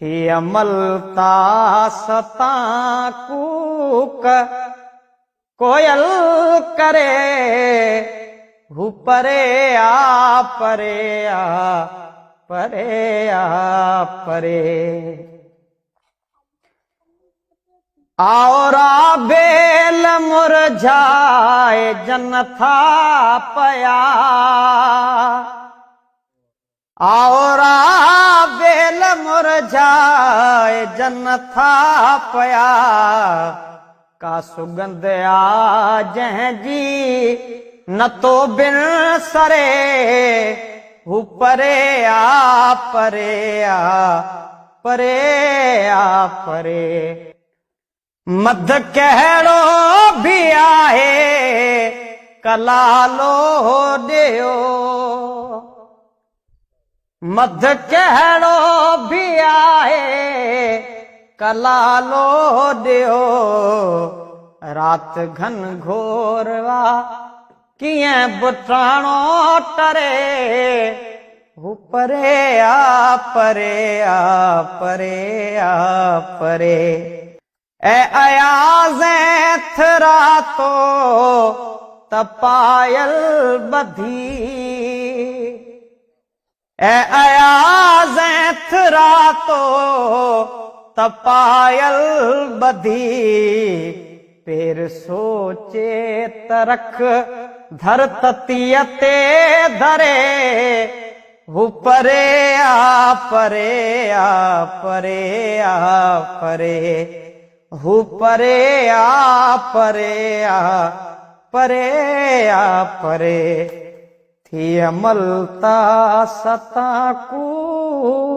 थी अमलता सता कूक कोयल करे हु परे आ परे आ परे आ परे आवरा बेल मुरझाए जन था पया आवरा बेल मुरझाए जन था पया का सुगंध आ जंहिंजी न तो बिन सरे हु परे आ परे आ परे आ परे मध कहिड़ो भी आहे कलालो ॾियो मध कहिड़ो भी आहे कलालो ॾियो रात घन घोरवा कीअं बुटाणो टरे हु परे आ परे आ परे आ परे ए अयाज़ थरा तो तपायल बधी ए अयाज़ थरा तो तपायल बधी पेर सोचे तरख धर ततीअ ते धरे हु परे आ परे आ परे आ परे हु परे आ परे आ परे आ परे थी अमलता सता कू